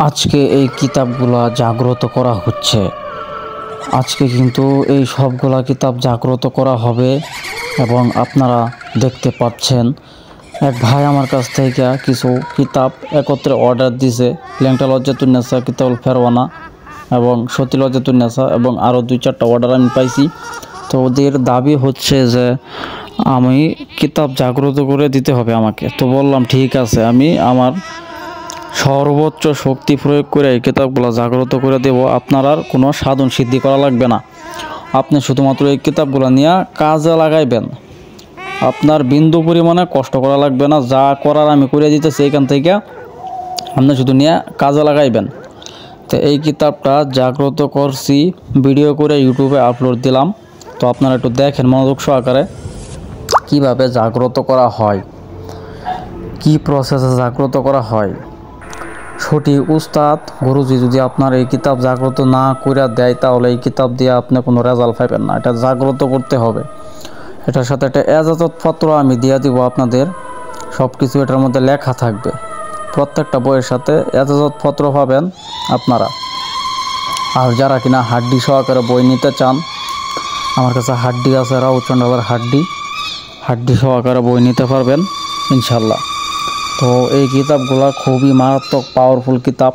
আজকে এই কিতাবগুলা জাগ্রত করা হচ্ছে। আজকে কিন্তু এই সবগুলা কিতাব জাগ্রত করা হবে এবং আপনারা দেখতে পাচ্ছেন এক ভাই আমার কাছ থেকে কিছু কিতাব একত্রে অর্ডার দিছে। ল্যাংটা লজ্জাতুন্নেসা, কিতাবুল ফেরওয়ানা এবং সতী লজ্জাতুন্নেসা এবং আরও 2-4টা অর্ডার আমি পাইছি। তো ওদের দাবি হচ্ছে যে আমি কিতাব জাগ্রত করে দিতে হবে আমাকে। তো বললাম ঠিক আছে, আমি আমার সর্বোচ্চ শক্তি প্রয়োগ করে এই কিতাবগুলো জাগ্রত করে দেব। আপনার আর কোনো সাধন সিদ্ধি করা লাগবে না, আপনি শুধুমাত্র এই কিতাবগুলো নিয়ে কাজে লাগাইবেন। আপনার বিন্দু পরিমাণে কষ্ট করা লাগবে না, যা করার আমি করে দিতেছি এখান থেকে আপনি শুধু নিয়ে কাজে লাগাইবেন। তো এই কিতাবটা জাগ্রত করছি, ভিডিও করে ইউটিউবে আপলোড দিলাম। তো আপনারা একটু দেখেন মনোযোগ সহকারে কিভাবে জাগ্রত করা হয়, কি প্রসেসে জাগ্রত করা হয়। সঠিক উস্তাদ গুরুজি যদি আপনার এই কিতাব জাগ্রত না করে দেয় তাহলে এই কিতাব দিয়ে আপনি কোনো রেজাল্ট পাবেন না। এটা জাগ্রত করতে হবে। এটার সাথে একটা এজাজতপত্র আমি দিয়ে দিব আপনাদের, সব কিছু এটার মধ্যে লেখা থাকবে। প্রত্যেকটা বইয়ের সাথে এজাজতপত্র পাবেন আপনারা। আর যারা কিনা হাড্ডি সহকারে বই নিতে চান, আমার কাছে হাড্ডি আছে, রাউচন্ডালের হাড্ডি সহকারে বই নিতে পারবেন ইনশাল্লাহ। তো এই কিতাবগুলো খুবই মারাত্মক পাওয়ারফুল কিতাব।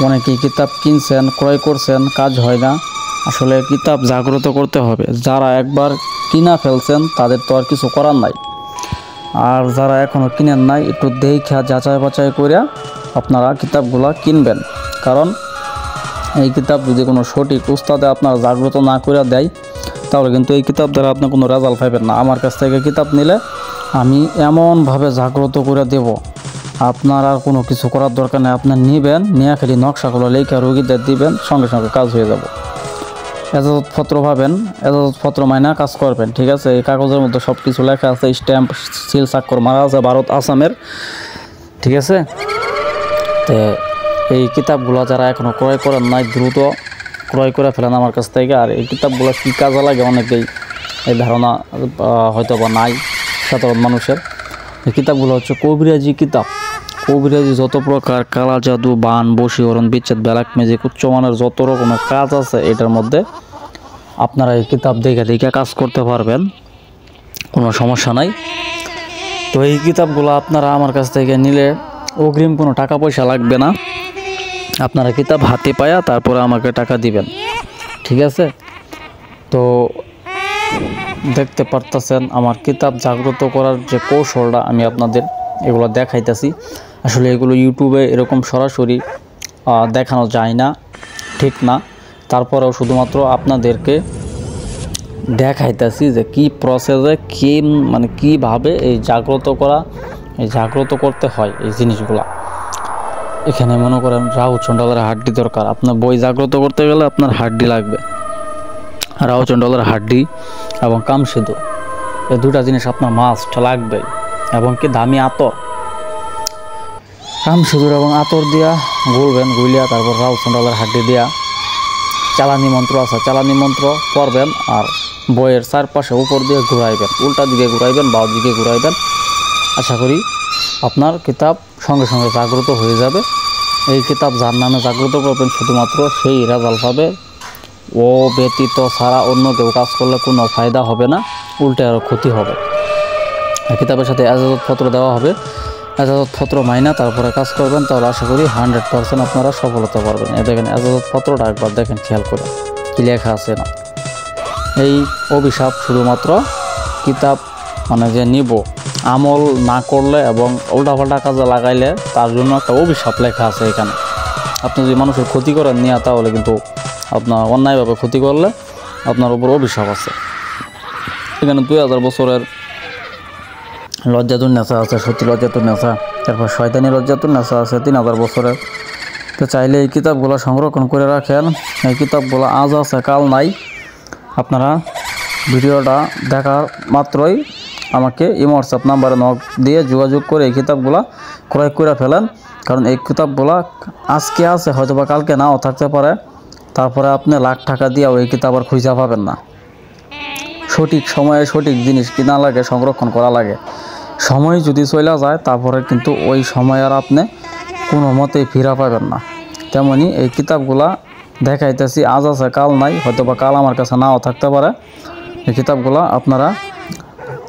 অনেকেই কিতাব কিনছেন, ক্রয় করছেন, কাজ হয় না। আসলে কিতাব জাগ্রত করতে হবে। যারা একবার কিনা ফেলছেন তাদের তো আর কিছু করার নাই, আর যারা এখনও কিনেন নাই একটু দেখা যাচাই বাছাই করে আপনারা কিতাবগুলো কিনবেন। কারণ এই কিতাব যদি কোনো সঠিক উস্তাদে আপনারা জাগ্রত না করে দেয় তাহলে কিন্তু এই কিতাব দ্বারা আপনি কোনো রেজাল্ট পাবেন না। আমার কাছ থেকে কিতাব নিলে আমি এমনভাবে জাগ্রত করে দেব, আপনার আর কোনো কিছু করার দরকার নেই। আপনি নেবেন, নিয়ে খালি নকশাগুলো লেখা রোগীদের দিবেন, সঙ্গে সঙ্গে কাজ হয়ে যাব। এজাজতপত্র পাবেন, এজাজতপত্র মাইনা কাজ করবেন, ঠিক আছে। এই কাগজের মধ্যে সব কিছু লেখা আছে, স্ট্যাম্প সিল স্বাক্ষর মারা আছে ভারত আসামের, ঠিক আছে। তো এই কিতাবগুলো যারা এখনও ক্রয় করেন নাই দ্রুত ক্রয় করে ফেলেন আমার কাছ থেকে। আর এই কিতাবগুলো কী কাজে লাগে অনেকেই এই ধারণা হয়তো বা নাই সাধারণ মানুষের। এই কিতাবগুলো হচ্ছে কবিরাজি কিতাব। কবিরাজি যত প্রকার কালা জাদু, বান, বশীকরণ, বিচ্ছেদ, ব্ল্যাক ম্যাজিক, উচ্চমানের যত রকমের কাজ আছে এটার মধ্যে আপনারা এই কিতাব দেখে দেখে কাজ করতে পারবেন, কোনো সমস্যা নাই। তো এই কিতাবগুলো আপনারা আমার কাছ থেকে নিলে অগ্রিম কোনো টাকা পয়সা লাগবে না। আপনারা কিতাব হাতে পায়া তারপরে আমাকে টাকা দিবেন, ঠিক আছে। তো দেখতে পারতেছেন আমার কিতাব জাগ্রত করার যে কৌশলটা আমি আপনাদের এগুলো দেখাইতেছি। আসলে এগুলো ইউটিউবে এরকম সরাসরি দেখানো যায় না, ঠিক না। তারপরেও শুধুমাত্র আপনাদেরকে দেখাইতেছি যে কি প্রসেসে কি মানে কিভাবে এই জাগ্রত করতে হয় এই জিনিসগুলা। এখানে মনে করেন রাউচন্ডালের হাড্ডি দরকার, আপনার বই জাগ্রত করতে গেলে আপনার হাড্ডি লাগবে। রাউচন্ডালের হাড্ডি এবং কামসিঁদুর, এই দুটা জিনিস আপনার মাস্ট লাগবে। এবং কি দামি আতর, কামসিঁদুর এবং আতর দিয়া গুলবেন, গুলিয়া তারপর রাউচন্ডালের হাড্ডি দিয়া চালানি মন্ত্র আছে, চালানি মন্ত্র পড়বেন। আর বইয়ের চারপাশে উপর দিয়ে ঘুরাইবেন, উল্টা দিকে ঘুরাইবেন, বাঁ দিকে ঘুরাইবেন। আশা করি আপনার কিতাব সঙ্গে সঙ্গে জাগ্রত হয়ে যাবে। এই কিতাব যার নামে জাগ্রত করবেন শুধুমাত্র সেই রেজাল্ট পাবে। ও ব্যতীত ছাড়া অন্য কেউ কাজ করলে কোনো ফায়দা হবে না, উল্টে আরও ক্ষতি হবে। কিতাবের সাথে এজাজতপত্র দেওয়া হবে, এজাজতপত্র মাইনা তারপরে কাজ করবেন, তাহলে আশা করি 100% আপনারা সফল হতে পারবেন। এ দেখেন এজাজতপত্রটা একবার দেখেন, খেয়াল করে কী লেখা আছে না। এই অভিশাপ শুধুমাত্র কিতাব মানে যে নিব আমল না করলে এবং উল্টাপাল্টা কাজে লাগাইলে তার জন্য একটা অভিশাপ লেখা আছে এখানে। আপনি যদি মানুষের ক্ষতি করেন নিয়ে তাহলে কিন্তু আপনার অন্যায়ভাবে ক্ষতি করলে আপনার উপর অভিশাপ আছে। এখানে 2000 বছরের লজ্জাতুন্নেসা আছে, সতী লজ্জাতুন্নেসা, তারপর শয়তানি লজ্জাতুন্নেসা আছে 3000 বছরের। তো চাইলে এই কিতাবগুলো সংরক্ষণ করে রাখেন। এই কিতাবগুলো আজ আছে কাল নাই। আপনারা ভিডিওটা দেখার মাত্রই আমাকে হোয়াটসঅ্যাপ নাম্বারে নক দিয়ে যোগাযোগ করে এই কিতাবগুলো ক্রয় করে ফেলেন। কারণ এই কিতাবগুলো আজকে আছে, হয়তো বা কালকে নাও থাকতে পারে। তারপরে আপনি লাখ টাকা দিয়েও এই কিতাব আর খুঁজে পাবেন না। সঠিক সময়ে সঠিক জিনিস কিনা লাগে, সংরক্ষণ করা লাগে। সময় যদি চলে যায় তারপরে কিন্তু ওই সময় আর আপনি কোনো মতেই ফিরে পাবেন না। তেমনি এই কিতাবগুলা দেখাইতেছি, আজ আছে কাল নাই, হয়তো বা কাল আমার কাছে নাও থাকতে পারে। এই কিতাবগুলা আপনারা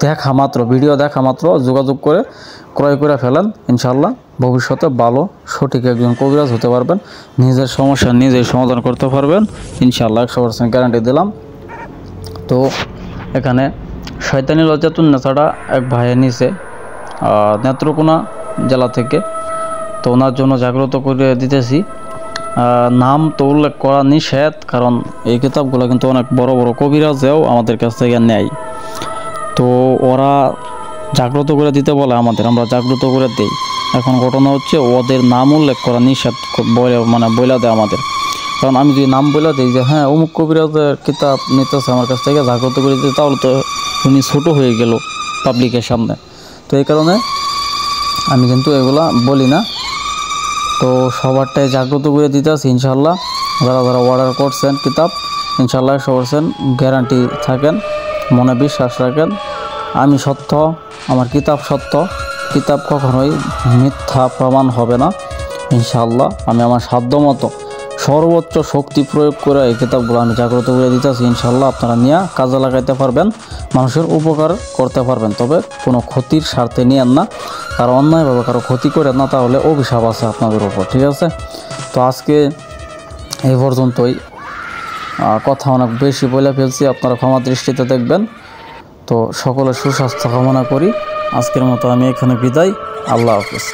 দেখা মাত্র, ভিডিও দেখা মাত্র যোগাযোগ করে ক্রয় করে ফেলেন। ইনশাল্লাহ ভবিষ্যতে ভালো সঠিক একজন কবিরাজ হতে পারবেন, নিজের সমস্যা নিজেই সমাধান করতে পারবেন ইনশাল্লাহ, 100% গ্যারান্টি দিলাম। তো এখানে শয়তানি লজ্জাতুন নেশাটা এক ভাইয়ের নিচে নেত্রকোনা জেলা থেকে, তো ওনার জন্য জাগ্রত করে দিতেছি। নাম তো উল্লেখ করা নিষেধ, কারণ এই কিতাবগুলো কিন্তু অনেক বড় বড় কবিরাজেও আমাদের কাছ থেকে নেয়। তো ওরা জাগ্রত করে দিতে বলে আমাদের, আমরা জাগ্রত করে দিই। এখন ঘটনা হচ্ছে ওদের নাম উল্লেখ করা নিষেধ বইলা দেয় আমাদের। কারণ আমি যদি নাম বলে দিই যে হ্যাঁ অমুক কবিরাজের কিতাব নিতেছে আমার কাছ থেকে, জাগ্রত করে দিতে, তাহলে তো উনি ছোটো হয়ে গেল পাবলিকের সামনে। তো এই কারণে আমি কিন্তু এগুলা বলি না। তো সবারটাই জাগ্রত করে দিতেছি ইনশাল্লাহ। যারা যারা অর্ডার করছেন কিতাব, ইনশাল্লাহ 100% গ্যারান্টি থাকেন, মনে বিশ্বাস রাখেন। আমি সত্য, আমার কিতাব সত্য, কিতাব কখনোই মিথ্যা প্রমাণ হবে না ইনশাল্লাহ। আমি আমার সাধ্যমতো সর্বোচ্চ শক্তি প্রয়োগ করে এই কিতাবগুলো আমি জাগ্রত করে দিতেছি ইনশাল্লাহ। আপনারা নিয়ে কাজে লাগাইতে পারবেন, মানুষের উপকার করতে পারবেন, তবে কোনো ক্ষতির স্বার্থে নিয়েন না, কারো অন্যায়ভাবে কারো ক্ষতি করেন না, তাহলে অভিশাপ আছে আপনাদের উপর, ঠিক আছে? তো আজকে এই পর্যন্তই, কথা অনেক বেশি বলে ফেলছি, আপনারা ক্ষমা দৃষ্টিতে দেখবেন। তো সকলের সুস্বাস্থ্য কামনা করি। আজকের মতো আমি এখানে বিদায়। আল্লাহ হাফেজ।